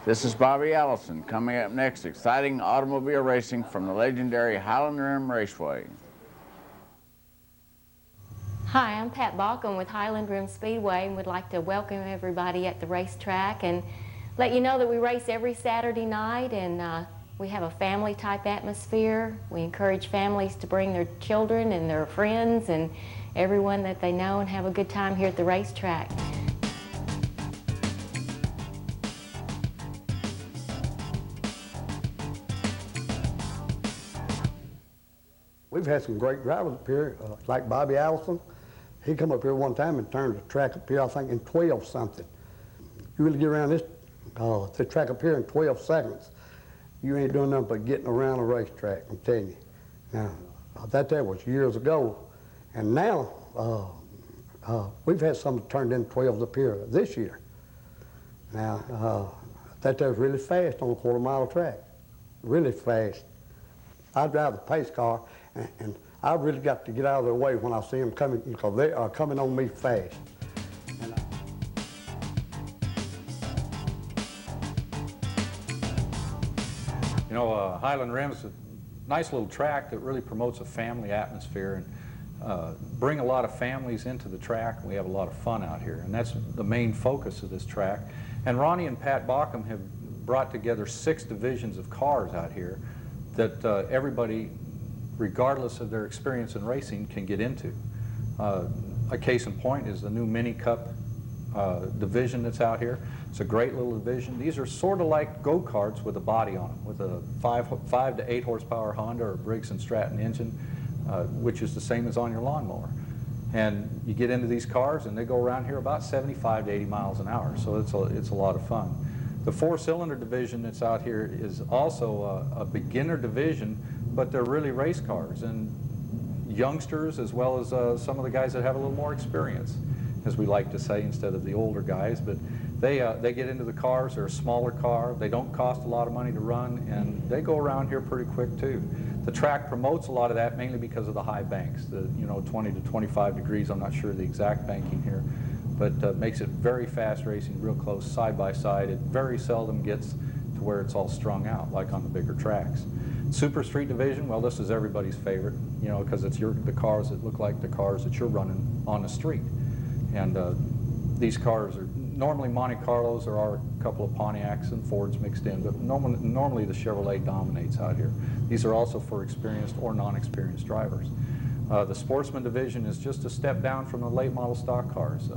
This is Bobby Allison. Coming up next, exciting automobile racing from the legendary Highland Rim Raceway. Hi, I'm Pat Balcom with Highland Rim Speedway and would like to welcome everybody at the racetrack and let you know that we race every Saturday night, and we have a family type atmosphere. We encourage families to bring their children and their friends and everyone that they know and have a good time here at the racetrack. We've had some great drivers up here, like Bobby Allison. He come up here one time and turned the track up here, I think, in 12 something. You really get around this the track up here in 12 seconds. You ain't doing nothing but getting around a racetrack, I'm telling you. Now, that was years ago, and now we've had some turned in 12s up here this year. Now, that was really fast on a quarter-mile track, really fast. I drive the pace car, and I really got to get out of their way when I see them coming, because they are coming on me fast. You know, Highland Rim is a nice little track that really promotes a family atmosphere and bring a lot of families into the track. We have a lot of fun out here, and that's the main focus of this track. And Ronnie and Pat Balcom have brought together 6 divisions of cars out here that everybody, regardless of their experience in racing, can get into. A case in point is the new Mini Cup division that's out here. It's a great little division. These are sort of like go-karts with a body on them, with a 5 to 8 horsepower Honda or Briggs & Stratton engine, which is the same as on your lawnmower. And you get into these cars and they go around here about 75 to 80 miles an hour, so it's a lot of fun. The 4-cylinder division that's out here is also a beginner division, but they're really race cars, and youngsters as well as some of the guys that have a little more experience, as we like to say, instead of the older guys. But they get into the cars. They're a smaller car. They don't cost a lot of money to run, and they go around here pretty quick too. The track promotes a lot of that, mainly because of the high banks, the 20 to 25 degrees. I'm not sure the exact banking here, but makes it very fast racing, real close, side by side. It very seldom gets to where it's all strung out, like on the bigger tracks. Super Street division, well, this is everybody's favorite, because it's the cars that look like the cars that you're running on the street. And these cars are normally Monte Carlos. There are a couple of Pontiacs and Fords mixed in, but normally the Chevrolet dominates out here. These are also for experienced or non-experienced drivers. The Sportsman division is just a step down from the late model stock cars.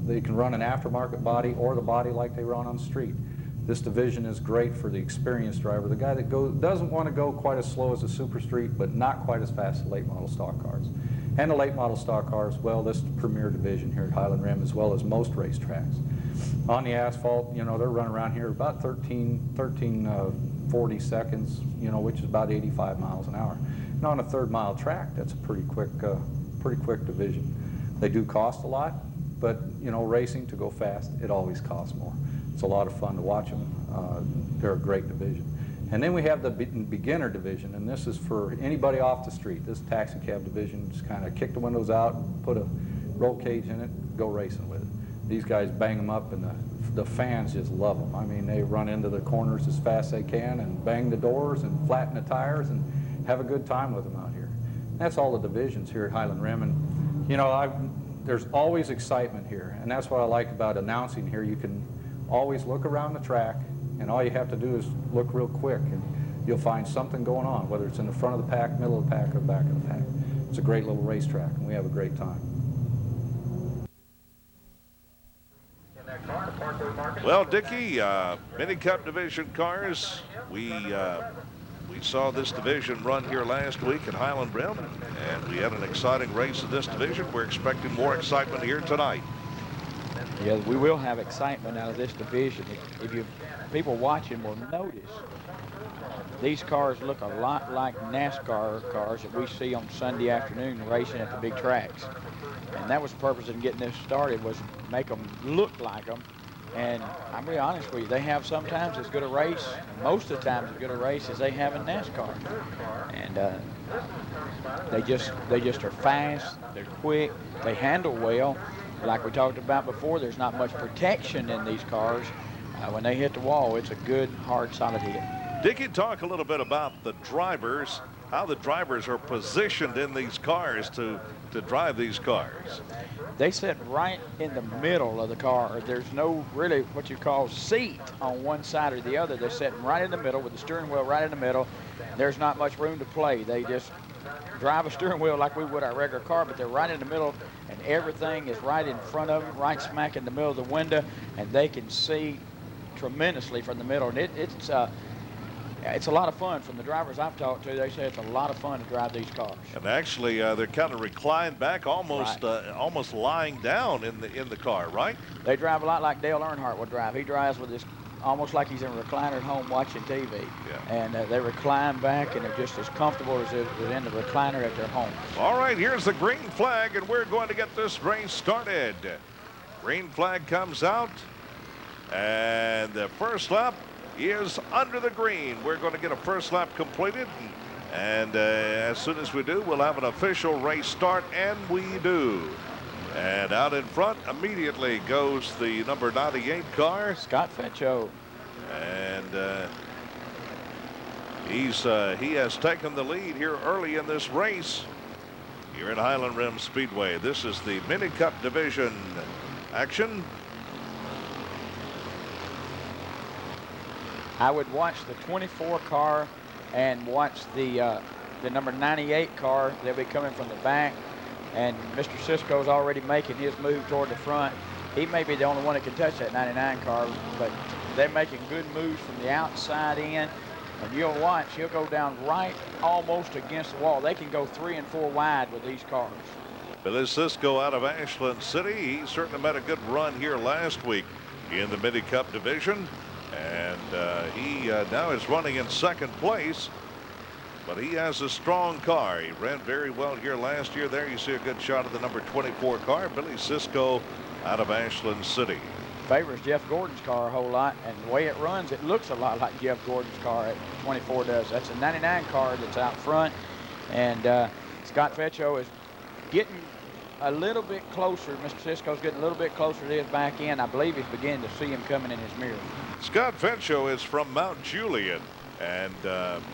They can run an aftermarket body or the body like they run on the street. This division is great for the experienced driver, the guy that doesn't want to go quite as slow as a Super Street, but not quite as fast as late model stock cars. And the late model stock cars, well, this is the premier division here at Highland Rim, as well as most racetracks. On the asphalt, they're running around here about 1340 seconds, which is about 85 miles an hour. And on a 3rd-mile track, that's a pretty quick division. They do cost a lot, but racing to go fast, it always costs more. It's a lot of fun to watch them. They're a great division. And then we have the beginner division, and this is for anybody off the street. This taxi cab division, just kind of kick the windows out, put a roll cage in it, go racing with it. These guys bang them up, and the fans just love them. I mean, they run into the corners as fast as they can and bang the doors and flatten the tires and have a good time with them out here. And that's all the divisions here at Highland Rim. And there's always excitement here, and that's what I like about announcing here. You can always look around the track, and all you have to do is look real quick, and you'll find something going on, whether it's in the front of the pack, middle of the pack, or back of the pack. It's a great little racetrack, and we have a great time. Well, Dickie, Mini Cup division cars, we saw this division run here last week at Highland Rim, and we had an exciting race in this division. We're expecting more excitement here tonight. Yeah, we will have excitement out of this division. People watching will notice these cars look a lot like NASCAR cars that we see on Sunday afternoon racing at the big tracks. And that was the purpose of getting this started, was to make them look like them. And I'm going to be honest with you, they have sometimes as good a race, most of the times as good a race as they have in NASCAR. And they just are fast, they're quick, they handle well. Like we talked about before, there's not much protection in these cars. When they hit the wall, it's a good, hard, solid hit. Dickie, talk a little bit about the drivers, how the drivers are positioned in these cars to drive these cars. They sit right in the middle of the car. There's no really what you call seat on one side or the other. They're sitting right in the middle with the steering wheel right in the middle. There's not much room to play. They just drive a steering wheel like we would our regular car, but they're right in the middle, and everything is right in front of them, right smack in the middle of the window, and they can see tremendously from the middle. And it's a lot of fun. From the drivers I've talked to, they say it's a lot of fun to drive these cars. And actually, they're kind of reclined back, almost almost lying down in the car, right? They drive a lot like Dale Earnhardt would drive. He drives with his almost like he's in a recliner at home watching TV. Yeah. And they recline back, and they're just as comfortable as in the recliner at their home. All right, here's the green flag, and we're going to get this race started. Green flag comes out, and the first lap is under the green. We're going to get a first lap completed, and as soon as we do, we'll have an official race start, and we do. And out in front immediately goes the number 98 car, Scott Fetcho. and he has taken the lead here early in this race here at Highland Rim Speedway. This is the Mini Cup Division action. I would watch the 24 car and watch the number 98 car. They'll be coming from the back, and Mr. Cisco's already making his move toward the front. He may be the only one that can touch that 99 car, but they're making good moves from the outside in. And you'll watch, he'll go down right almost against the wall. They can go 3 and 4 wide with these cars. Billy Cisco out of Ashland City. He certainly made a good run here last week in the Mini Cup Division. And he now is running in second place, but he has a strong car. He ran very well here last year. There you see a good shot of the number 24 car, Billy Cisco out of Ashland City. Favors Jeff Gordon's car a whole lot, and the way it runs, it looks a lot like Jeff Gordon's car at 24 does. That's a 99 car that's out front, and Scott Fetcho is getting a little bit closer. Mr. Cisco's getting a little bit closer to his back end. I believe he's beginning to see him coming in his mirror. Scott Fetcho is from Mount Juliet, and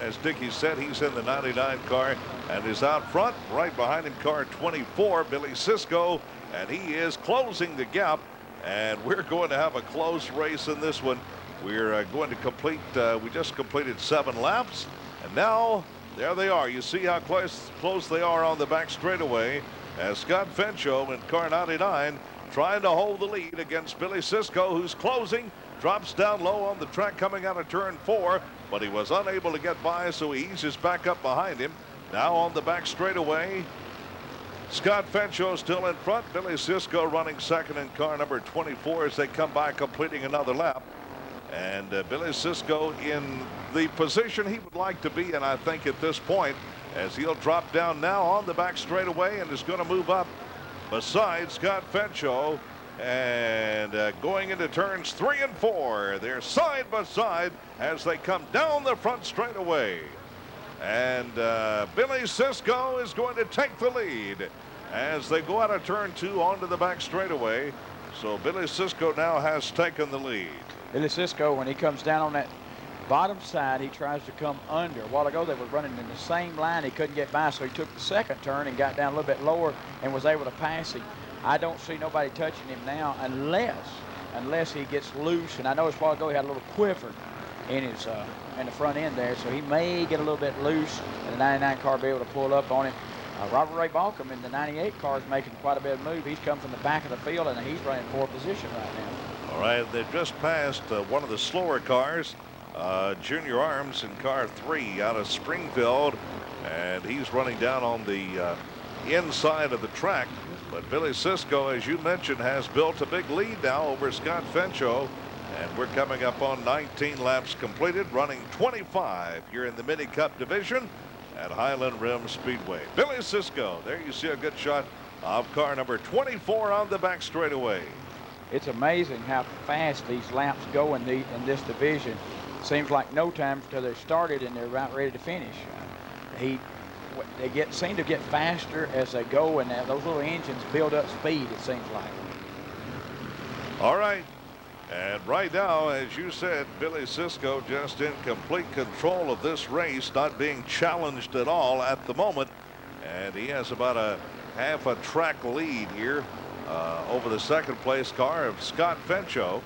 as Dickie said, he's in the 99 car and is out front. Right behind him, car 24, Billy Cisco, and he is closing the gap, and we're going to have a close race in this one. We're going to complete, we just completed 7 laps, and now there they are. You see how close they are on the back straightaway, as Scott Fetcho in car 99 trying to hold the lead against Billy Cisco, who's closing. Drops down low on the track coming out of turn 4, but he was unable to get by, so he eases back up behind him. Now on the back straightaway, Scott Fetcho still in front. Billy Cisco running second in car number 24 as they come by completing another lap. And Billy Cisco in the position he would like to be in, I think, at this point, as he'll drop down now on the back straightaway and is going to move up beside Scott Fetcho. And going into turns 3 and 4, they're side by side as they come down the front straightaway. And Billy Cisco is going to take the lead as they go out of turn 2 onto the back straightaway. So Billy Cisco now has taken the lead. Billy Cisco, when he comes down on that bottom side, he tries to come under. A while ago, they were running in the same line. He couldn't get by, so he took the second turn and got down a little bit lower and was able to pass him. I don't see nobody touching him now unless he gets loose. And I know a while ago he had a little quiver in his in the front end there, so he may get a little bit loose and the 99 car be able to pull up on him. Robert Ray Balcom in the 98 car is making quite a bit of move. He's come from the back of the field, and he's running 4th position right now. All right, they've just passed one of the slower cars, Junior Arms in car 3 out of Springfield, and he's running down on the inside of the track. But Billy Cisco, as you mentioned, has built a big lead now over Scott Fetcho, and we're coming up on 19 laps completed, running 25 here in the Mini Cup Division at Highland Rim Speedway. Billy Cisco, there you see a good shot of car number 24 on the back straightaway. It's amazing how fast these laps go in this division. Seems like no time until they're started and they're about ready to finish. They seem to get faster as they go, and those little engines build up speed, it seems like. All right, And right now, as you said, Billy Cisco just in complete control of this race, not being challenged at all at the moment. And he has about a half a track lead here over the second place car of Scott Fencho.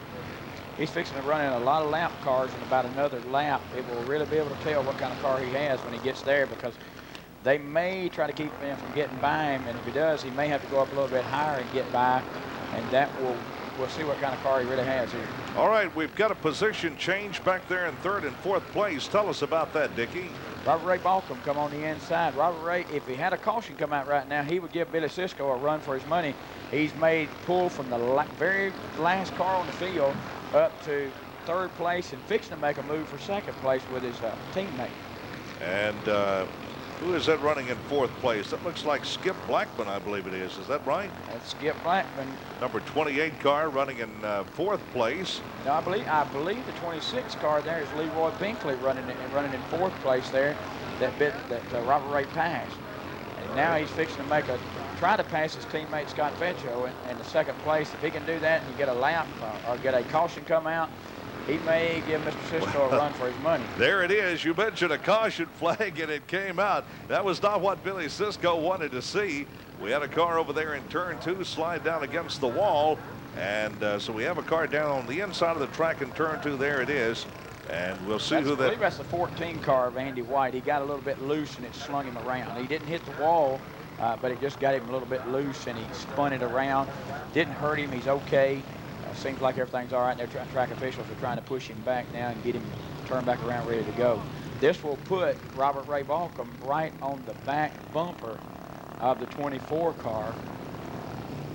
He's fixing to run in a lot of lap cars in about another lap. It will really be able to tell what kind of car he has when he gets there, because they may try to keep him from getting by him, and if he does, he may have to go up a little bit higher and get by, and that we'll see what kind of car he really has here. All right, we've got a position change back there in third and fourth place. Tell us about that, Dickie. Robert Ray Balcom come on the inside. Robert Ray, if he had a caution come out right now, he would give Billy Cisco a run for his money. He's made pull from the very last car on the field up to third place and fixing to make a move for second place with his teammate. And who is that running in fourth place? That looks like Skip Blackman, I believe it is. Is that right? That's Skip Blackman. Number 28 car running in fourth place. No, I believe the 26 car there is Leroy Binkley running in fourth place there. That Robert Ray passed, and now he's fixing to try to pass his teammate Scott Fetcho in the second place. If he can do that and you get a lap or get a caution come out, he may give Mr. Cisco a run for his money. There it is. You mentioned a caution flag, and it came out. That was not what Billy Cisco wanted to see. We had a car over there in turn 2 slide down against the wall, and so we have a car down on the inside of the track in turn 2. There it is, and we'll see who that. I believe that's the 14 car of Andy White. He got a little bit loose, and it slung him around. He didn't hit the wall, but it just got him a little bit loose, and he spun it around. Didn't hurt him. He's okay. Seems like everything's all right. Their track officials are trying to push him back now and get him turned back around, ready to go. This will put Robert Ray Balcom right on the back bumper of the 24 car,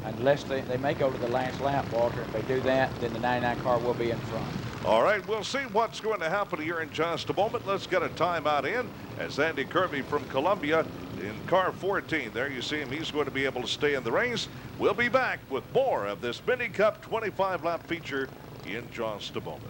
unless they may go to the last lap, Walter. If they do that, then the 99 car will be in front. All right, we'll see what's going to happen here in just a moment. Let's get a timeout in as Andy Kirby from Columbia in car 14. There you see him. He's going to be able to stay in the race. We'll be back with more of this Mini Cup 25-lap feature in just a moment.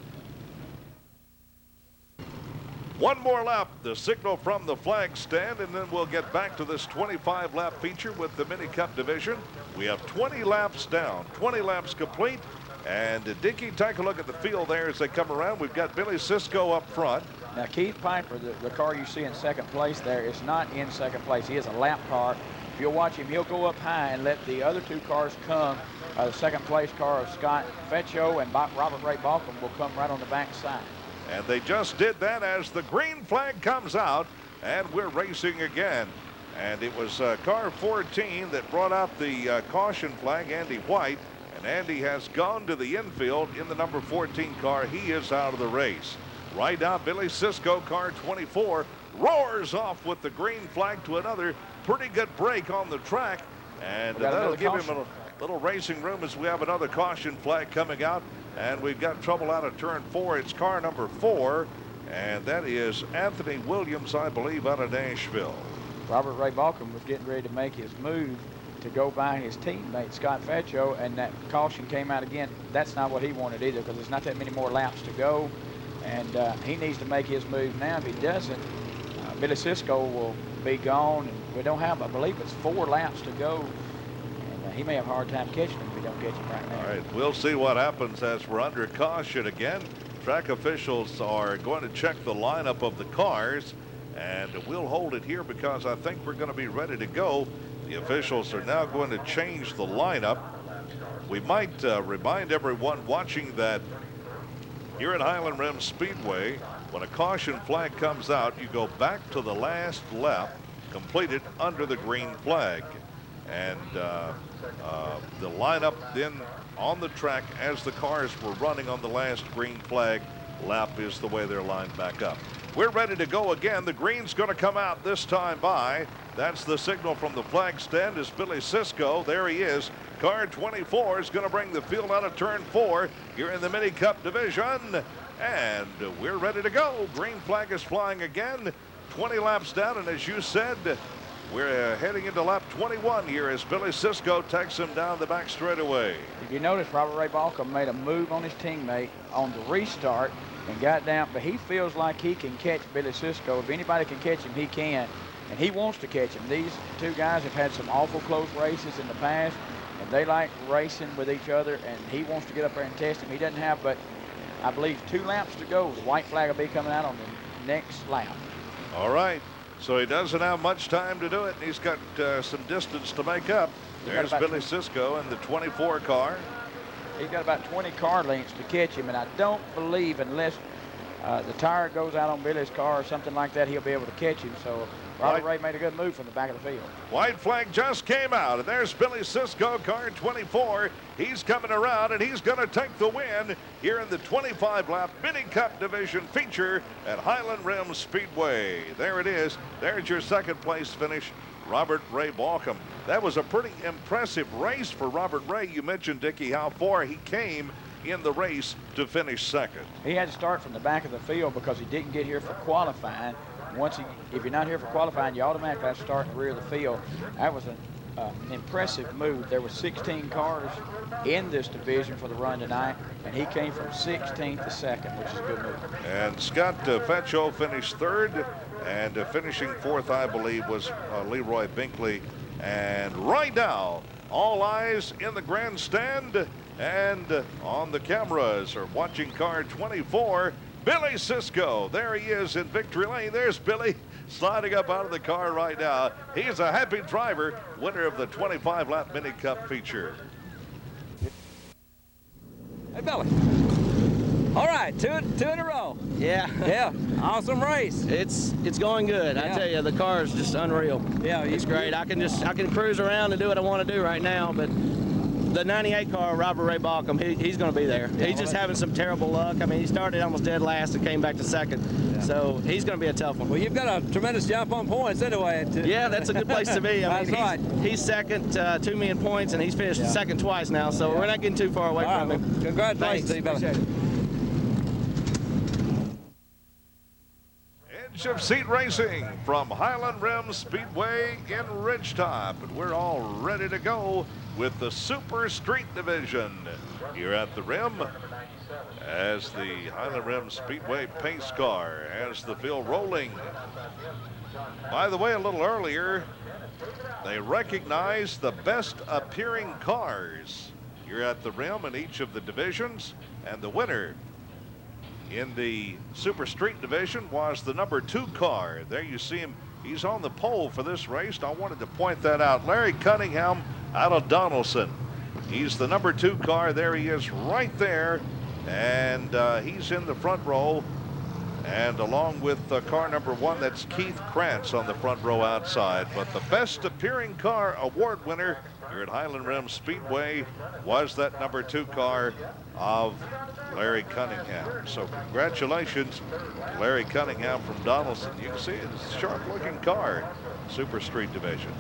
One more lap, the signal from the flag stand, and then we'll get back to this 25-lap feature with the Mini Cup division. We have 20 laps down, 20 laps complete. And Dickie, take a look at the field there as they come around. We've got Billy Cisco up front. Now, Keith Piper, the car you see in second place there, is not in second place. He is a lap car. If you'll watch him, he'll go up high and let the other two cars come. The second place car of Scott Fetcho and Robert Ray Balcom will come right on the back side. And they just did that as the green flag comes out, and we're racing again. And it was car 14 that brought out the caution flag, Andy White. And Andy has gone to the infield in the number 14 car. He is out of the race. Right now, Billy Cisco, car 24, roars off with the green flag to another pretty good break on the track. And that'll give him a little racing room as we have another caution flag coming out. And we've got trouble out of turn 4. It's car number 4. And that is Anthony Williams, I believe, out of Nashville. Robert Ray Balcom was getting ready to make his move to go by his teammate Scott Fetcho, and that caution came out again. That's not what he wanted either, because there's not that many more laps to go, and he needs to make his move now. If he doesn't, Billy Cisco will be gone, and we don't have, I believe it's 4 laps to go, and he may have a hard time catching him if we don't catch him right now. All right, we'll see what happens as we're under caution again. Track officials are going to check the lineup of the cars, and we'll hold it here because I think we're going to be ready to go. The officials are now going to change the lineup. We might remind everyone watching that here at Highland Rim Speedway, when a caution flag comes out, you go back to the last lap completed under the green flag. And the lineup then on the track as the cars were running on the last green flag lap is the way they're lined back up. We're ready to go again. The green's going to come out this time by. That's the signal from the flag stand is Billy Cisco. There he is. Car 24 is going to bring the field out of turn 4 here in the Mini Cup division. And we're ready to go. Green flag is flying again. 20 laps down, and as you said, we're heading into lap 21 here as Billy Cisco takes him down the back straightaway. If you notice, Robert Ray Balcom made a move on his teammate on the restart and got down, but he feels like he can catch Billy Cisco. If anybody can catch him, he can, and he wants to catch him. These two guys have had some awful close races in the past, and they like racing with each other, and he wants to get up there and test him. He doesn't have but, I believe, 2 laps to go. The white flag will be coming out on the next lap. All right. So he doesn't have much time to do it, and he's got some distance to make up. There's Billy Cisco in the 24 car. He's got about 20 car lengths to catch him, and I don't believe unless the tire goes out on Billy's car or something like that, he'll be able to catch him. So Robert Ray made a good move from the back of the field. White flag just came out, and there's Billy Cisco, car 24. He's coming around, and he's going to take the win here in the 25-lap Mini Cup Division feature at Highland Rim Speedway. There it is. There's your second-place finish, Robert Ray Balcom. That was a pretty impressive race for Robert Ray. You mentioned, Dickie, how far he came in the race to finish second. He had to start from the back of the field because he didn't get here for qualifying. If you're not here for qualifying, you automatically have to start in the rear of the field. That was an impressive move. There were 16 cars in this division for the run tonight, and he came from 16th to second, which is a good move. And Scott Fetcho finished third, and finishing fourth, I believe, was Leroy Binkley. And right now, all eyes in the grandstand and on the cameras are watching car 24, Billy Cisco. There he is in victory lane. There's Billy sliding up out of the car right now. He's a happy driver, winner of the 25-lap Mini Cup feature. Hey, Billy. All right, two in a row. Yeah. Yeah, awesome race. It's going good. I tell you, the car is just unreal. Yeah, it's great. I can cruise around and do what I want to do right now, but the 98 car, Robert Ray Balcom, he's going to be there. He's just having some terrible luck. I mean, he started almost dead last and came back to second. Yeah. So he's going to be a tough one. Well, you've got a tremendous jump on points anyway. Yeah, that's a good place to be. I mean, right. He's second to me in points, and he's finished second twice now, so we're not getting too far away from him. Well, congratulations to you, Billy. Edge of Seat Racing from Highland Rim Speedway in Ridgetop. And we're all ready to go with the Super Street Division here at the Rim as the Highland Rim Speedway pace car has the field rolling. By the way, a little earlier, they recognized the best appearing cars here at the Rim in each of the divisions, and the winner in the Super Street Division was the number 2 car. There you see him. He's on the pole for this race. I wanted to point that out. Larry Cunningham out of Donaldson. He's the number 2 car. There he is right there. And he's in the front row. And along with car number 1, that's Keith Krantz on the front row outside. But the best appearing car award winner here at Highland Rim Speedway was that number 2 car of Larry Cunningham. So congratulations, Larry Cunningham from Donaldson. You can see it's a sharp-looking car, Super Street Division.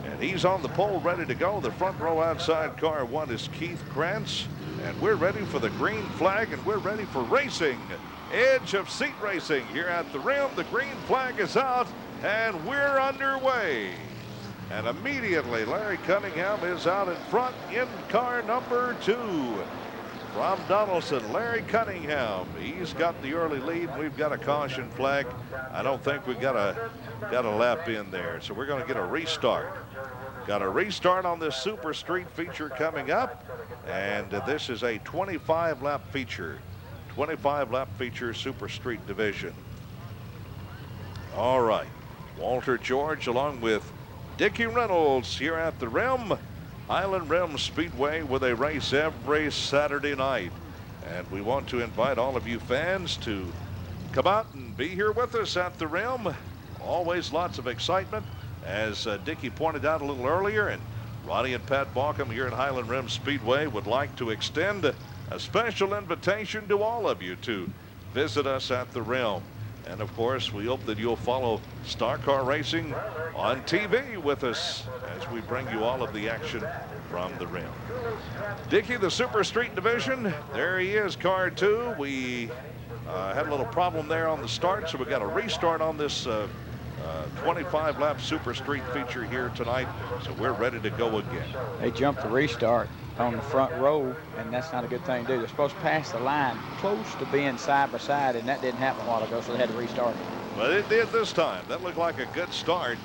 And he's on the pole, ready to go. The front row outside car 1 is Keith Krantz. And we're ready for the green flag, and we're ready for racing. Edge of Seat Racing here at the Rim. The green flag is out, and we're underway. And immediately, Larry Cunningham is out in front in car number 2. From Donaldson, Larry Cunningham. He's got the early lead. We've got a caution flag. I don't think we got a lap in there. So we're going to get a restart. Got a restart on this Super Street feature coming up. And this is a 25-lap feature. 25-lap feature Super Street Division. All right. Walter George along with Dickie Reynolds here at the Rim. Highland Rim Speedway, where they race every Saturday night. And we want to invite all of you fans to come out and be here with us at the Rim. Always lots of excitement, as Dickie pointed out a little earlier. And Ronnie and Pat Balcom here at Highland Rim Speedway would like to extend a special invitation to all of you to visit us at the Rim. And of course, we hope that you'll follow Star Car Racing on TV with us as we bring you all of the action from the Rim. Dickie, the Super Street Division, there he is, car 2. We had a little problem there on the start, so we got a restart on this 25-lap Super Street feature here tonight. So we're ready to go again. They jumped the restart on the front row, and that's not a good thing to do. They're supposed to pass the line close to being side by side, and that didn't happen a while ago, so they had to restart it. But it did this time. That looked like a good start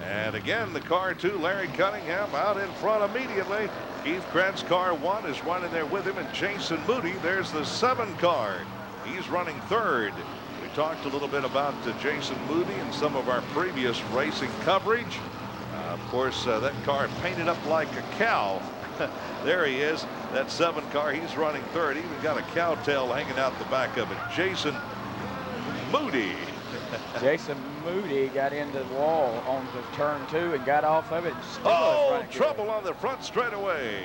And again, the car 2, Larry Cunningham, out in front immediately. Keith Krantz, car 1, is running there with him, and Jason Moody, there's the 7 car. He's running third. We talked a little bit about Jason Moody in some of our previous racing coverage. Of course, that car painted up like a cow. There he is, that 7 car. He's running third. He even got a cow tail hanging out the back of it. Jason Moody. Jason Moody got into the wall on the turn 2 and got off of it. Oh, trouble on the front straightaway.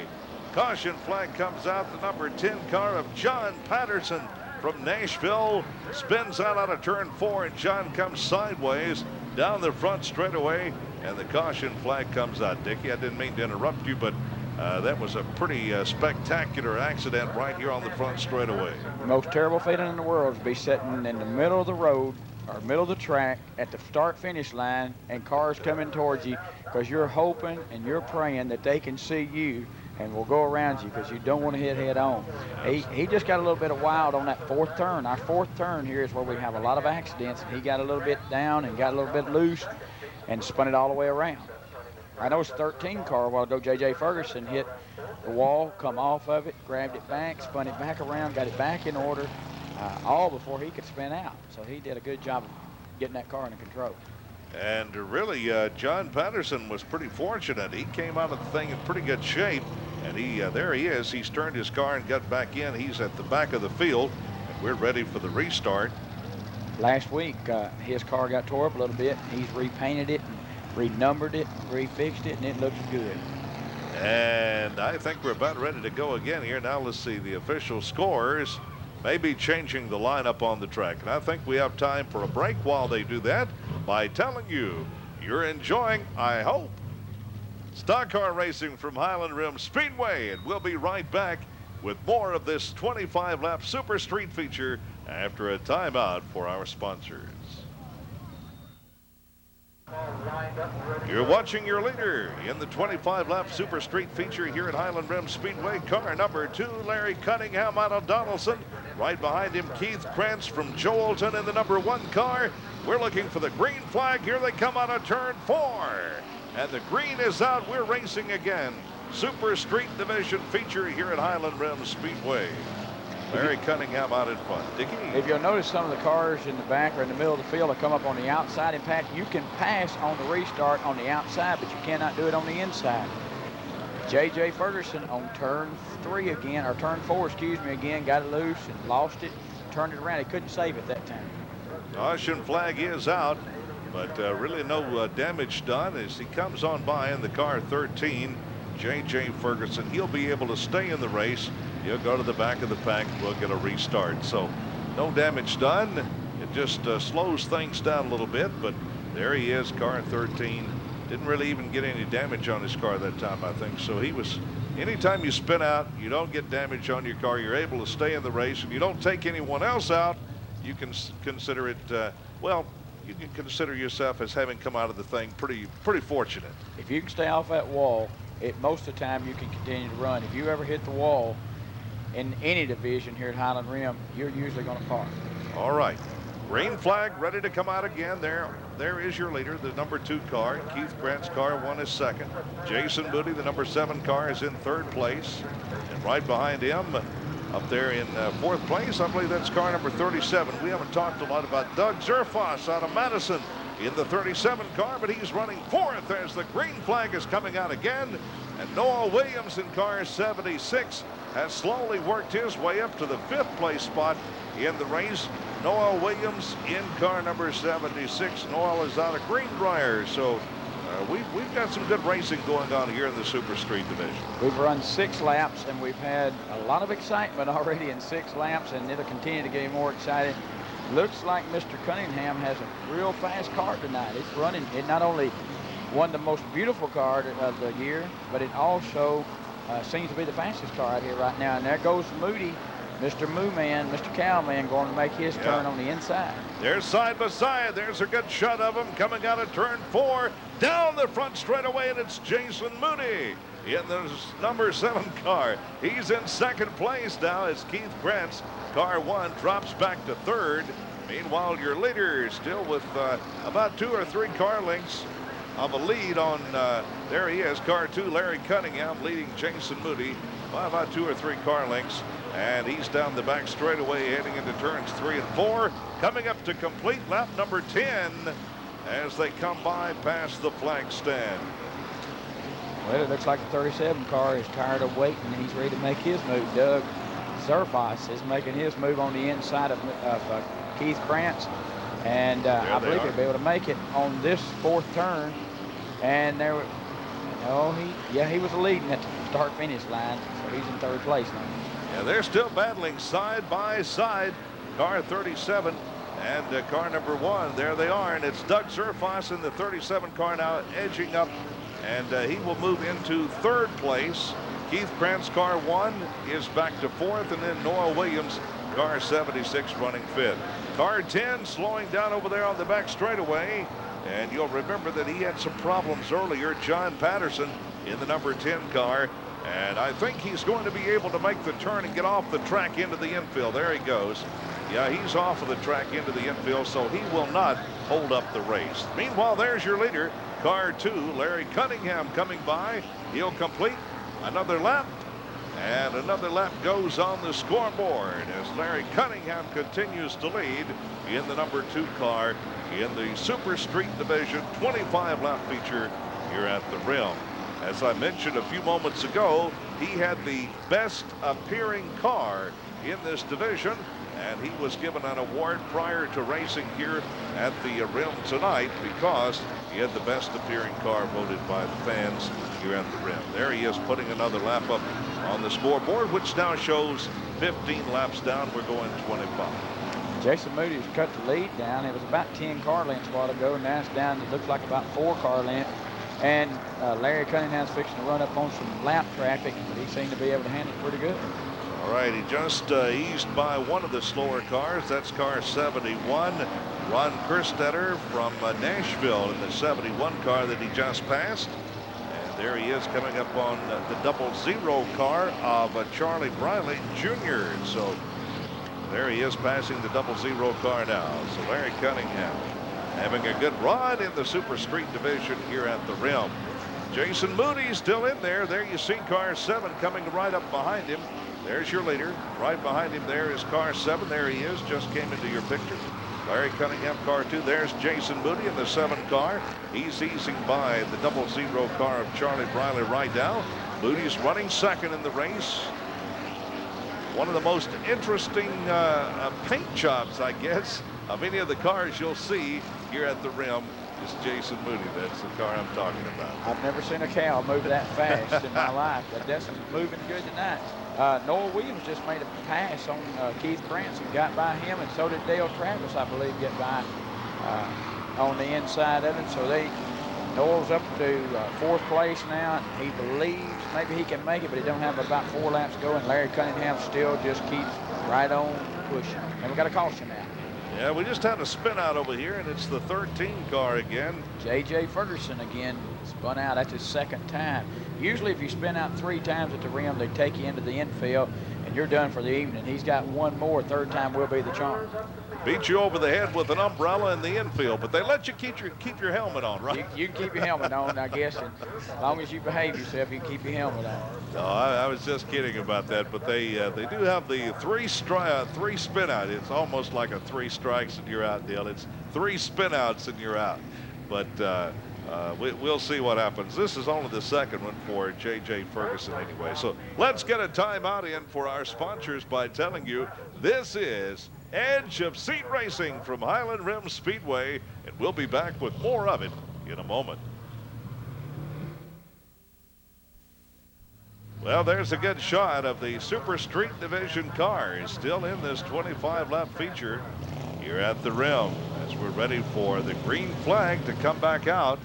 Caution flag comes out. The number 10 car of John Patterson from Nashville spins out of turn 4, and John comes sideways down the front straightaway, and the caution flag comes out. Dickie, I didn't mean to interrupt you, but that was a pretty spectacular accident right here on the front straightaway. The most terrible feeling in the world is to be sitting in the middle of the road or middle of the track at the start-finish line and cars coming towards you, because you're hoping and you're praying that they can see you and will go around you, because you don't want to hit head on. He just got a little bit of wild on that 4th turn. Our 4th turn here is where we have a lot of accidents, and he got a little bit down and got a little bit loose and spun it all the way around. I know it's 13 car a while ago. J.J. Ferguson hit the wall, come off of it, grabbed it back, spun it back around, got it back in order, all before he could spin out. So he did a good job of getting that car under control. And really, John Patterson was pretty fortunate. He came out of the thing in pretty good shape, and there he is. He's turned his car and got back in. He's at the back of the field, and we're ready for the restart. Last week, his car got tore up a little bit. He's repainted it, and renumbered it, refixed it, and it looks good. And I think we're about ready to go again here. Now let's see the official scores. Maybe changing the lineup on the track. And I think we have time for a break while they do that by telling you you're enjoying, I hope, stock car racing from Highland Rim Speedway. And we'll be right back with more of this 25-lap Super Street feature after a timeout for our sponsors. You're watching your leader in the 25-lap Super Street feature here at Highland Rim Speedway. Car number 2, Larry Cunningham out of Donaldson. Right behind him, Keith Krantz from Joelton in the number 1 car. We're looking for the green flag. Here they come out of turn 4. And the green is out. We're racing again. Super Street Division feature here at Highland Rim Speedway. Larry Cunningham out in front. Dickie? If you'll notice, some of the cars in the back or in the middle of the field will come up on the outside. In fact, you can pass on the restart on the outside, but you cannot do it on the inside. J.J. Ferguson on turn 3 again, or turn 4, excuse me, again, got it loose and lost it, turned it around. He couldn't save it that time. Caution flag is out, but really no damage done as he comes on by in the car 13, J.J. Ferguson. He'll be able to stay in the race. He'll go to the back of the pack. We'll get a restart. So no damage done. It just slows things down a little bit, but there he is, car 13. Didn't really even get any damage on his car that time, I think. So he was, anytime you spin out, you don't get damage on your car, you're able to stay in the race, and you don't take anyone else out, you can consider it, well, you can consider yourself as having come out of the thing pretty fortunate. If you can stay off that wall, most of the time you can continue to run. If you ever hit the wall in any division here at Highland Rim, you're usually going to park. All right. Green flag ready to come out again. There is your leader, the number 2 car. Keith Krantz, car 1 is second. Jason Moody, the number 7 car, is in 3rd place. And right behind him, up there in 4th place, I believe that's car number 37. We haven't talked a lot about Doug Zerfoss out of Madison in the 37 car, but he's running 4th as the green flag is coming out again. And Noah Williams in car 76 has slowly worked his way up to the 5th place spot in the race. Noah Williams in car number 76. Noah is out of Greenbrier. So we've got some good racing going on here in the Super Street Division. We've run 6 laps, and we've had a lot of excitement already in 6 laps, and it'll continue to get more excited. Looks like Mr. Cunningham has a real fast car tonight. It's running. It not only won the most beautiful car of the year, but it also seems to be the fastest car out here right now. And there goes Moody, Mr. Moo Man, Mr. Cowman, going to make his turn on the inside. They're side by side. There's a good shot of them coming out of turn 4. Down the front straightaway, and it's Jason Moody in the number 7 car. He's in 2nd place now as Keith Krantz, car 1, drops back to 3rd. Meanwhile, your leader still with about 2 or 3 car lengths of a lead on, there he is, car 2, Larry Cunningham, leading Jason Moody by about 2 or 3 car lengths. And he's down the back straightaway heading into turns 3 and 4, coming up to complete lap number 10 as they come by past the flag stand. Well, it looks like the 37 car is tired of waiting and he's ready to make his move. Doug Zerfas is making his move on the inside of Keith Krantz. And I believe he'll be able to make it on this 4th turn. And there, he was leading at the start-finish line, so he's in 3rd place now. Yeah, they're still battling side by side. Car 37 and car number 1. There they are, and it's Doug Zerfas in the 37 car now edging up, and he will move into 3rd place. Keith Krantz, car 1, is back to 4th, and then Noah Williams, car 76, running 5th. Car 10 slowing down over there on the back straightaway, and you'll remember that he had some problems earlier, John Patterson in the number 10 car. And I think he's going to be able to make the turn and get off the track into the infield. There he goes. Yeah, he's off of the track into the infield, so he will not hold up the race. Meanwhile, there's your leader, car 2, Larry Cunningham, coming by. He'll complete another lap, and another lap goes on the scoreboard as Larry Cunningham continues to lead in the number 2 car in the Super Street Division 25-lap feature here at the Rim. As I mentioned a few moments ago, he had the best appearing car in this division, and he was given an award prior to racing here at the Rim tonight because he had the best appearing car voted by the fans here at the Rim. There he is, putting another lap up on the scoreboard, which now shows 15 laps down. We're going 25. Jason Moody's cut the lead down. It was about 10 car lengths a while ago. Now it's down, it looks like about 4 car lengths. And Larry Cunningham's fixing to run up on some lap traffic, but he seemed to be able to handle it pretty good. All right, he just eased by one of the slower cars. That's car 71, Ron Kerstetter from Nashville in the 71 car that he just passed. And there he is coming up on the 00 car of Charlie Briley Jr. So there he is passing the 00 car now. So Larry Cunningham having a good run in the Super Street Division here at the Rim. Jason Moody still in there. There you see car 7 coming right up behind him. There's your leader. Right behind him there is car 7. There he is. Just came into your picture. Larry Cunningham, car 2. There's Jason Moody in the 7 car. He's easing by the 00 car of Charlie Briley right now. Moody's running 2nd in the race. One of the most interesting paint jobs, I guess, of any of the cars you'll see here at the Rim is Jason Moody. That's the car I'm talking about. I've never seen a cow move that fast in my life, but that's moving good tonight. Noah Williams just made a pass on Keith Krantz and got by him, and so did Dale Travis, I believe, get by on the inside of it. So Noel's up to 4th place now, and he believes maybe he can make it, but he don't have about 4 laps to go, and Larry Cunningham still just keeps right on pushing. And we got a caution now. Yeah, we just had a spin out over here, and it's the 13 car again. J.J. Ferguson again spun out. That's his 2nd time. Usually if you spin out 3 times at the Rim, they take you into the infield, and you're done for the evening. He's got 1 more. 3rd time will be the charm. Beat you over the head with an umbrella in the infield, but they let you keep your helmet on, right? You can keep your helmet on, I guess, and as long as you behave yourself, you can keep your helmet on. No, I was just kidding about that, but they do have the 3 spin out. It's almost like a 3 strikes and you're out deal. It's 3 spin outs and you're out. But we'll see what happens. This is only the 2nd one for J.J. Ferguson anyway. So let's get a timeout in for our sponsors by telling you this is Edge of Seat Racing from Highland Rim Speedway, and we'll be back with more of it in a moment. Well, there's a good shot of the Super Street Division cars still in this 25-lap feature here at the Rim as we're ready for the green flag to come back out.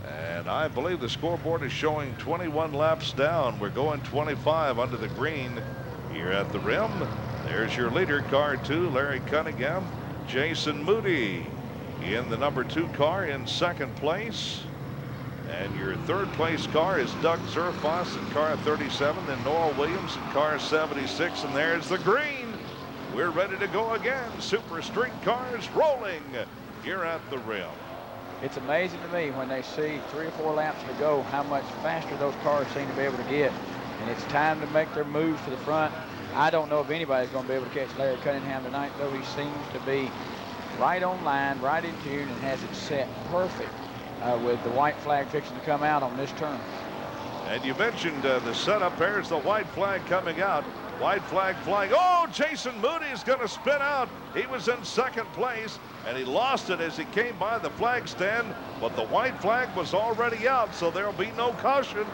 And I believe the scoreboard is showing 21 laps down. We're going 25 under the green here at the Rim. There's your leader, car 2, Larry Cunningham. Jason Moody in the number 2 car in 2nd place. And your 3rd place car is Doug Zerfas in car 37, then Noah Williams in car 76, and there's the green. We're ready to go again. Super Street cars rolling here at the Rim. It's amazing to me when they see 3 or 4 laps to go how much faster those cars seem to be able to get. And it's time to make their moves to the front. I don't know if anybody's going to be able to catch Larry Cunningham tonight, though he seems to be right on line, right in tune, and has it set perfect with the white flag fixing to come out on this turn. And you mentioned the setup. There's the white flag coming out. White flag flying. Oh, Jason Moody is going to spin out. He was in second place, and he lost it as he came by the flag stand, but the white flag was already out, so there'll be no caution.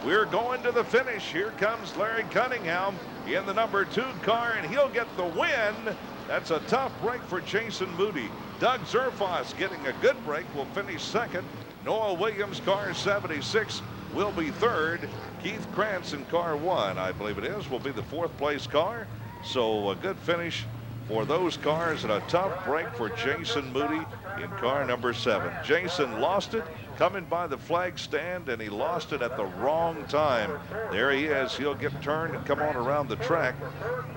We're going to the finish. Here comes Larry Cunningham in the number 2 car, and he'll get the win. That's a tough break for Jason Moody. Doug Zerfoss getting a good break will finish second. Noah Williams, car 76, will be third. Keith Krantz in car 1, I believe it is, will be the 4th place car. So a good finish for those cars and a tough break for Jason Moody in car number 7. Jason lost it coming by the flag stand, and he lost it at the wrong time. There he is. He'll get turned and come on around the track,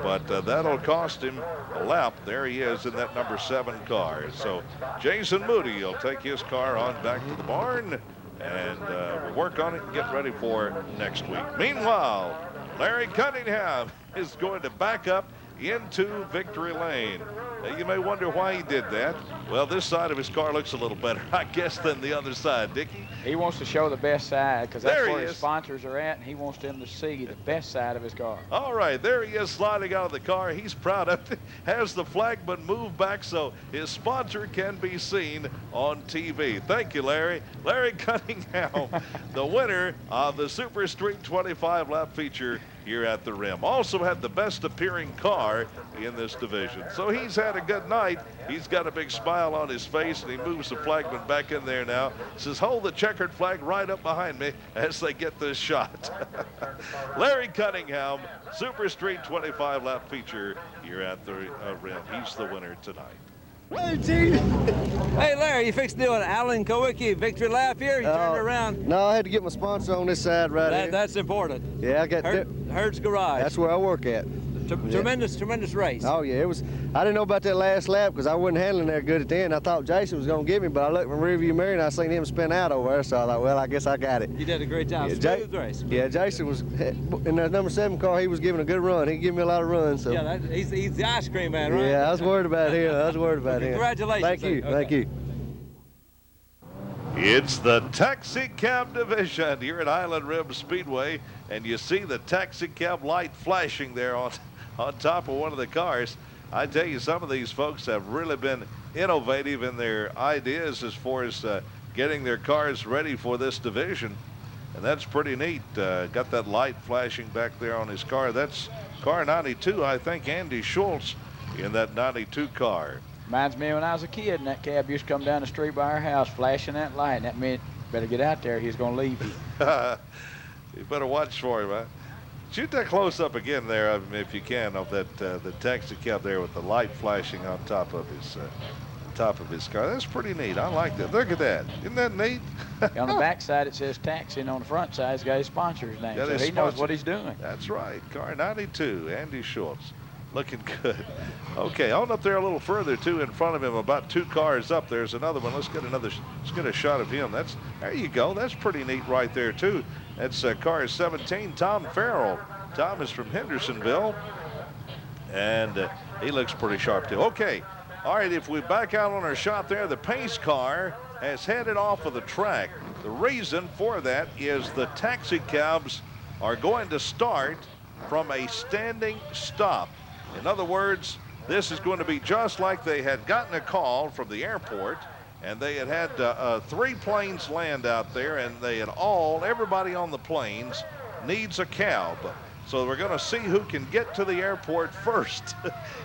but that'll cost him a lap. There he is in that number 7 car. So Jason Moody will take his car on back to the barn, and we'll work on it and get ready for next week. Meanwhile, Larry Cunningham is going to back up into victory lane. Now, you may wonder why he did that. Well, this side of his car looks a little better, I guess, than the other side, Dickie. He wants to show the best side because that's where his is. sponsors are at, and he wants them to see the best side of his car. All right, there he is sliding out of the car. He's proud of it. Has the flagman move back so his sponsor can be seen on TV. Thank you, Larry. Larry Cunningham, the winner of the Super Street 25 lap feature here at the Rim. Also had the best appearing car in this division. So he's had a good night. He's got a big smile on his face, and he moves the flagman back in there now. Says, hold the checkered flag right up behind me as they get this shot. Larry Cunningham, Super Street 25 lap feature here at the Rim. He's the winner tonight. Hey, Larry, you fixed to do an Alan Kowicki victory lap here? You turned around. No, I had to get my sponsor on this side right here. That's important. Yeah, I got Herd's Garage. That's where I work at. Tremendous race. Oh yeah, it was. I didn't know about that last lap because I wasn't handling that good at the end. I thought Jason was gonna get me, but I looked in my rearview mirror and I seen him spin out over there. So I thought, well, I guess I got it. You did a great job. Yeah, Smooth race. Yeah, Jason was in the number 7 car. He was giving a good run. He gave me a lot of runs. So. Yeah, he's the ice cream man, right? Yeah, I was worried about him. Congratulations. Thank you. Okay. Thank you. It's the taxi cab division here at Highland Rim Speedway, and you see the taxi cab light flashing there on top of one of the cars. I tell you, some of these folks have really been innovative in their ideas as far as getting their cars ready for this division, and that's pretty neat. Got that light flashing back there on his car. That's car 92, I think. Andy Schultz in that 92 car. Reminds me of when I was a kid, and that cab used to come down the street by our house flashing that light, and that meant better get out there. He's going to leave you. You better watch for him, huh? Shoot that close up again there, if you can, of that the taxi cab there with the light flashing on top of his car. That's pretty neat. I like that. Look at that. Isn't that neat? On the back side it says taxi, and on the front side it's got his sponsor's name. Yeah, So he knows what he's doing. That's right. Car 92, Andy Schultz. Looking good. Okay, on up there a little further too, in front of him, about 2 cars up. There's another one. Let's get a shot of him. There you go. That's pretty neat right there too. That's car 17, Tom Farrell. Tom is from Hendersonville, and he looks pretty sharp too. Okay, all right, if we back out on our shot there, the pace car has headed off of the track. The reason for that is the taxi cabs are going to start from a standing stop. In other words, this is going to be just like they had gotten a call from the airport, and they had 3 planes land out there, and everybody on the planes needs a cab. So we're going to see who can get to the airport first.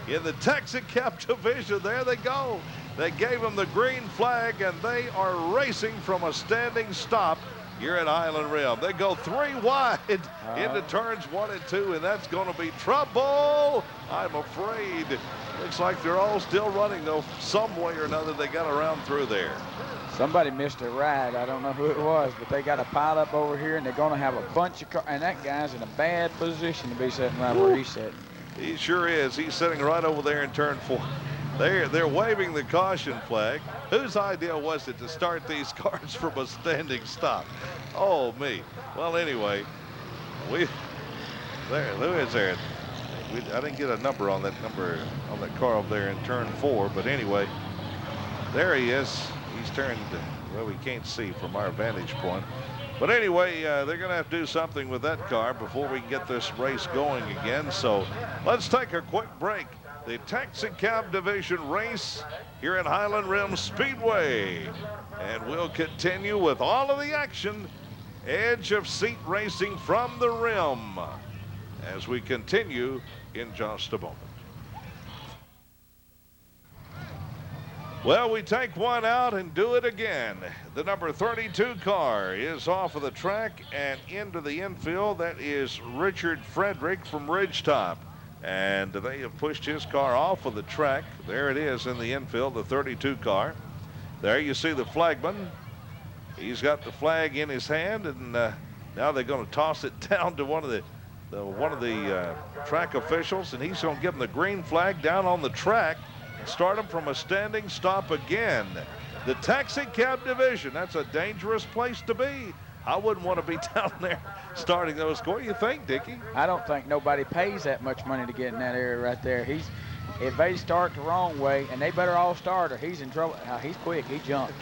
In the taxi cab division, there they go. They gave them the green flag, and they are racing from a standing stop here at Highland Rim. They go 3 wide into turns 1 and 2, and that's going to be trouble, I'm afraid. Looks like they're all still running, though. Some way or another, they got around through there. Somebody missed a ride. I don't know who it was, but they got a pile up over here, and they're going to have a bunch of cars. And that guy's in a bad position to be sitting right where he's sitting. He sure is. He's sitting right over there in turn 4. They're waving the caution flag. Whose idea was it to start these cars from a standing stop? Oh, me. Well, anyway, who is there? I didn't get a number on that car over there in turn 4, but anyway, there he is. He's turned, well, we can't see from our vantage point. But anyway, they're going to have to do something with that car before we can get this race going again. So let's take a quick break. The Taxi Cab Division race here at Highland Rim Speedway. And we'll continue with all of the action, edge of seat racing from the rim, as we continue in just a moment. Well, we take one out and do it again. The number 32 car is off of the track and into the infield. That is Richard Frederick from Ridgetop. And they have pushed his car off of the track. There it is in the infield, the 32 car. There you see the flagman. He's got the flag in his hand, and now they're going to toss it down to one of the track officials, and he's going to give them the green flag down on the track and start them from a standing stop again. The Taxi Cab Division, that's a dangerous place to be. I wouldn't want to be down there starting those. What do you think, Dickie? I don't think nobody pays that much money to get in that area right there. If they start the wrong way, and they better all start or he's in trouble. He's quick, he jumped.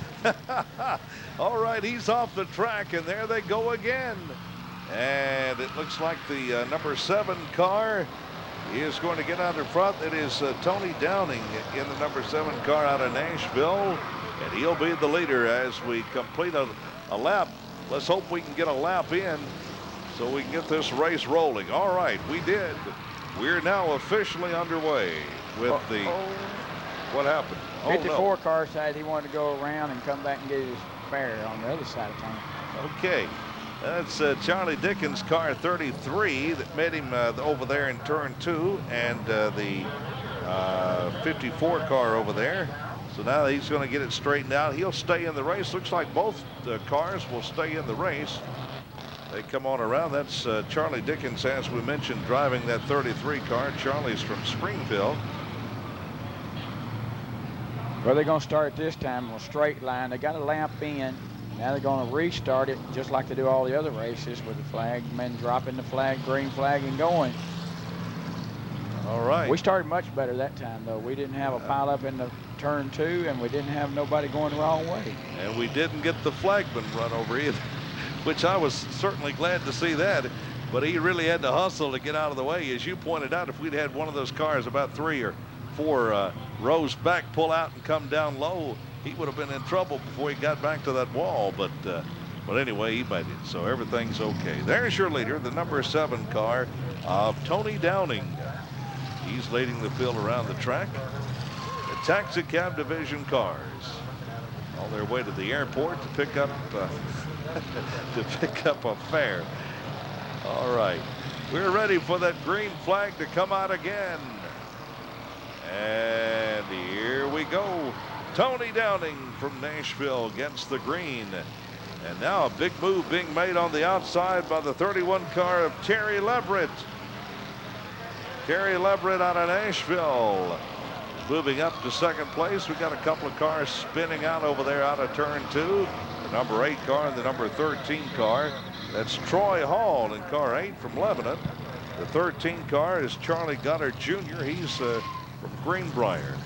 All right, he's off the track, and there they go again. And it looks like the number 7 car is going to get out in front. It is Tony Downing in the number 7 car out of Nashville, and he'll be the leader as we complete a lap. Let's hope we can get a lap in so we can get this race rolling. All right, we did. We're now officially underway with what happened? 54 car decided he wanted to go around and come back and get his fare on the other side of town. Okay. That's Charlie Dickens' car 33 that met him over there in turn 2, and the 54 car over there. So now he's going to get it straightened out. He'll stay in the race. Looks like both cars will stay in the race. They come on around. That's Charlie Dickens, as we mentioned, driving that 33 car. Charlie's from Springfield. Well, they're going to start this time on a straight line. They got a lap in. Now they're going to restart it just like they do all the other races with the flag, men dropping the flag, green flag, and going. All right. We started much better that time, though. We didn't have a pile up in the turn 2, and we didn't have nobody going the wrong way. And we didn't get the flagman run over either, which I was certainly glad to see that. But he really had to hustle to get out of the way. As you pointed out, if we'd had one of those cars about 3 or 4 rows back pull out and come down low, he would have been in trouble before he got back to that wall. But anyway, he made it, so everything's okay. There's your leader, the number 7 car of Tony Downing. He's leading the field around the track. The Taxi Cab Division cars on their way to the airport to pick up a fare. All right, we're ready for that green flag to come out again. And here we go. Tony Downing from Nashville gets the green. And now a big move being made on the outside by the 31 car of Terry Leverett. Terry Leverett out of Nashville. Moving up to second place. We got a couple of cars spinning out over there out of turn 2. The number 8 car and the number 13 car. That's Troy Hall in car 8 from Lebanon. The 13 car is Charlie Goddard Jr. He's from Greenbrier.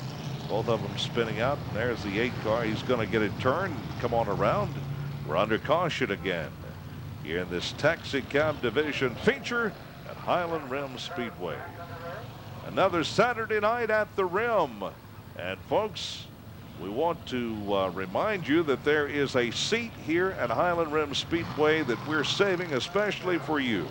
Both of them spinning out. And there's the 8 car. He's going to get it turned and come on around. We're under caution again here in this Taxi Cab Division feature at Highland Rim Speedway. Another Saturday night at the Rim. And folks, we want to remind you that there is a seat here at Highland Rim Speedway that we're saving especially for you.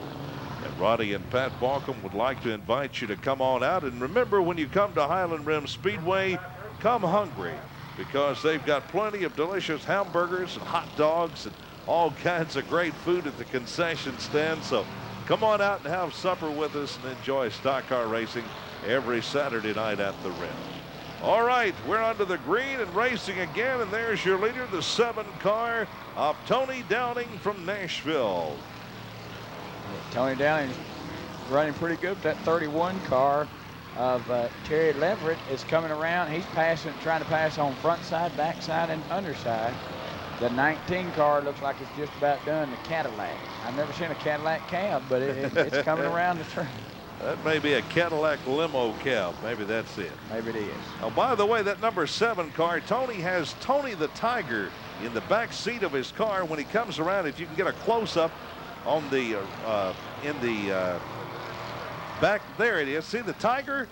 And Roddy and Pat Balcom would like to invite you to come on out. And remember, when you come to Highland Rim Speedway, come hungry, because they've got plenty of delicious hamburgers and hot dogs and all kinds of great food at the concession stand. So come on out and have supper with us and enjoy stock car racing every Saturday night at the Rim. All right, we're under the green and racing again, and there's your leader, the 7 car of Tony Downing from Nashville. Tony Downing's running pretty good with that 31 car. of Terry Leverett is coming around. He's passing, trying to pass on front side, back side, and underside. The 19 car looks like it's just about done, the Cadillac. I've never seen a Cadillac cab, but it's coming around the track. That may be a Cadillac limo cab. Maybe that's it. Maybe it is. Oh, by the way, that number 7 car, Tony has Tony the Tiger in the back seat of his car. When he comes around, if you can get a close-up on the in the back, there it is. See the Tiger?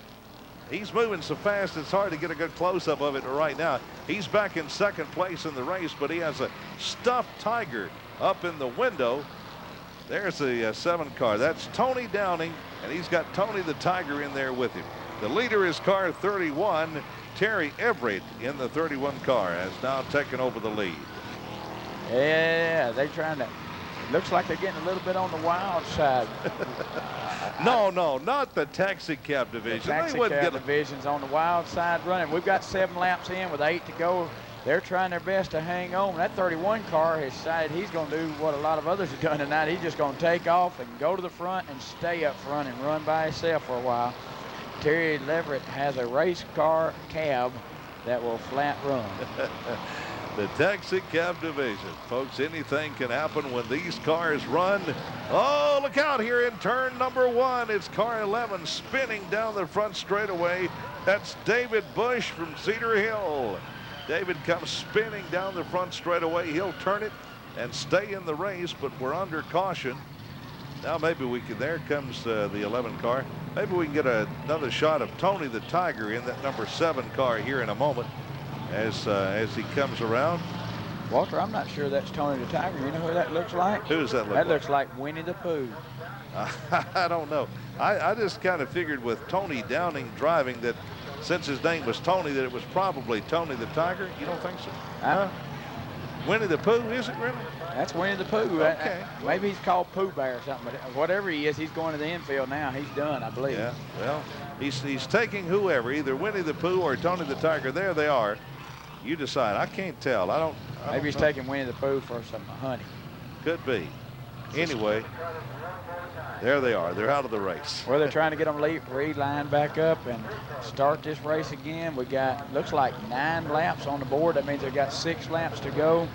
He's moving so fast it's hard to get a good close-up of it right now. He's back in second place in the race, but he has a stuffed Tiger up in the window. There's the 7 car. That's Tony Downing, and he's got Tony the Tiger in there with him. The leader is car 31. Terry Everett in the 31 car has now taken over the lead. Yeah, they're trying to. It looks like they're getting a little bit on the wild side. No, not the taxi cab division. The taxi cab division's on the wild side running. We've got 7 laps in with 8 to go. They're trying their best to hang on. That 31 car has decided he's going to do what a lot of others have done tonight. He's just going to take off and go to the front and stay up front and run by himself for a while. Terry Leverett has a race car cab that will flat run. The taxi cab division. Folks, anything can happen when these cars run. Oh, look out here in turn number 1. It's car 11 spinning down the front straightaway. That's David Bush from Cedar Hill. David comes spinning down the front straightaway. He'll turn it and stay in the race, but we're under caution. Now maybe we can, there comes the 11 car. Maybe we can get another shot of Tony the Tiger in that number 7 car here in a moment as he comes around. Walter, I'm not sure that's Tony the Tiger. You know who that looks like? Who does that look like? That looks like Winnie the Pooh. I don't know. I just kind of figured with Tony Downing driving that since his name was Tony that it was probably Tony the Tiger. You don't think so? Winnie the Pooh, is it really? That's Winnie the Pooh. Okay. Maybe he's called Pooh Bear or something, but whatever he is, he's going to the infield now. He's done, I believe. Yeah, well, he's taking whoever, either Winnie the Pooh or Tony the Tiger. There they are. You decide. I can't tell. I don't Maybe he's know. taking Winnie the Pooh for some honey. Could be. Anyway, there they are. They're out of the race. Well, they're trying to get them relined back up and start this race again. We got, looks like 9 laps on the board. That means they've got 6 laps to go.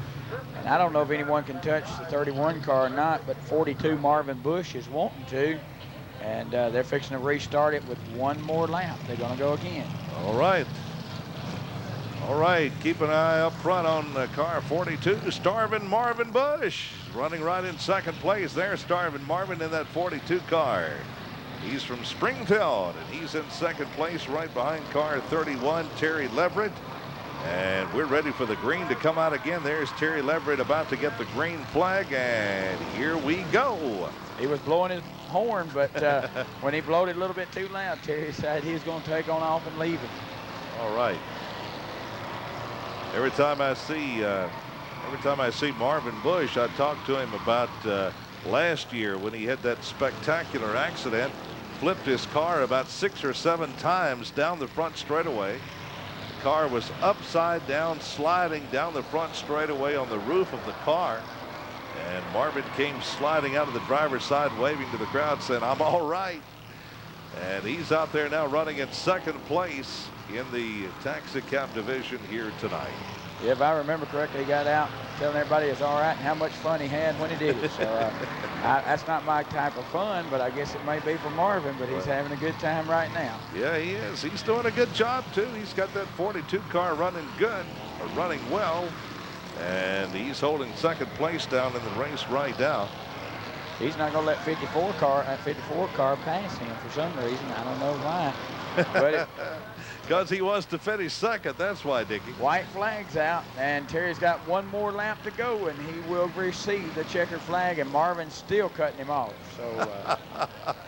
And I don't know if anyone can touch the 31 car or not, but 42 Marvin Bush is wanting to. And they're fixing to restart it with 1 more lap. They're going to go again. All right. All right, keep an eye up front on car 42, Starvin Marvin Bush, running right in second place there. Starvin Marvin in that 42 car. He's from Springfield, and he's in second place right behind car 31, Terry Leverett. And we're ready for the green to come out again. There's Terry Leverett about to get the green flag, and here we go. He was blowing his horn, but when he blowed it a little bit too loud, Terry said he was going to take on off and leave it. All right. Every time I see Marvin Bush, I talk to him about last year when he had that spectacular accident, flipped his car about 6 or 7 times down the front straightaway. The car was upside down, sliding down the front straightaway on the roof of the car. And Marvin came sliding out of the driver's side, waving to the crowd, saying, "I'm all right." And he's out there now running in second place in the taxi cab division here tonight. If I remember correctly, he got out telling everybody it's all right and how much fun he had when he did it. So that's not my type of fun, but I guess it may be for Marvin, but he's having a good time right now. Yeah, he is. He's doing a good job, too. He's got that 42 car running good, or running well, and he's holding second place down in the race right now. He's not going to let 54 car pass him for some reason. I don't know why. But because he wants to finish second, that's why, Dickie. White flag's out, and Terry's got 1 more lap to go, and he will receive the checkered flag, and Marvin's still cutting him off. So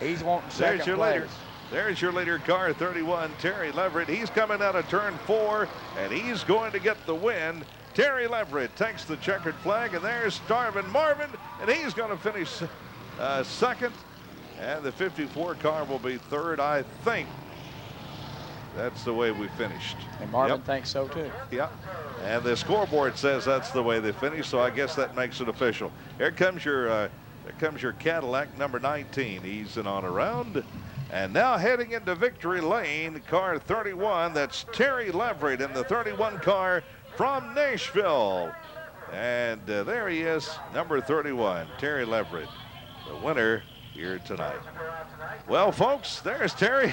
he's wanting second There's your place. leader. There's your leader, car 31, Terry Leverett. He's coming out of turn 4, and he's going to get the win. Terry Leverett takes the checkered flag, and there's Starvin Marvin, and he's going to finish second, and the 54 car will be third, I think. That's the way we finished. And Marvin thinks so too. Yeah, and the scoreboard says that's the way they finished, so I guess that makes it official. Here comes your Cadillac number 19, easing on around. And now heading into victory lane, car 31. That's Terry Leverett in the 31 car from Nashville. And there he is, number 31, Terry Leverett, the winner here tonight. Well, folks, there's Terry.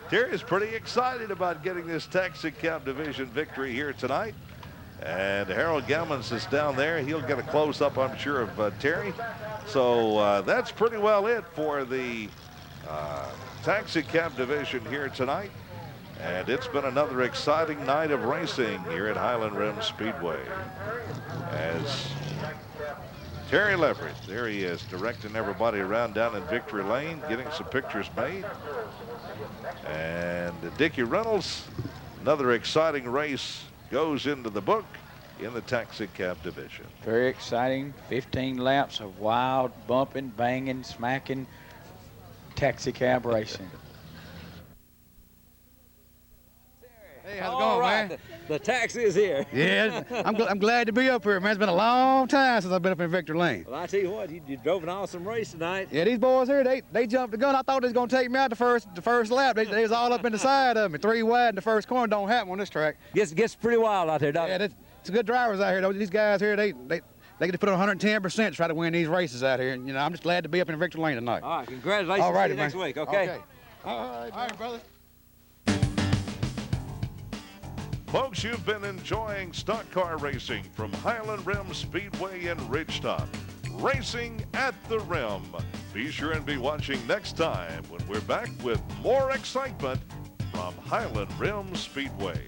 Terry's pretty excited about getting this taxi cab division victory here tonight. And Harold Gammons is down there. He'll get a close-up, I'm sure, of Terry. So that's pretty well it for the taxi cab division here tonight. And it's been another exciting night of racing here at Highland Rim Speedway. As Terry Leverett, there he is, directing everybody around down in victory lane, getting some pictures made. And Dickie Reynolds, another exciting race goes into the book in the taxi cab division. Very exciting. 15 laps of wild, bumping, banging, smacking taxi cab racing. Hey, how's it going, man? The taxi is here. Yeah, I'm glad to be up here, man. It's been a long time since I've been up in victory lane. Well, I tell you what, you drove an awesome race tonight. Yeah, these boys here, they jumped the gun. I thought they was gonna take me out the first lap. They was all up in the side of me, 3 wide in the first corner. Don't happen on this track. Gets pretty wild out there, doesn't it? Yeah, it's good drivers out here. Though. These guys here, they get to put on 110% to try to win these races out here. And, you know, I'm just glad to be up in victory lane tonight. All right, congratulations. All right, See you next week, okay? All right, brother. Folks, you've been enjoying stock car racing from Highland Rim Speedway in Ridgetop. Racing at the Rim. Be sure and be watching next time when we're back with more excitement from Highland Rim Speedway.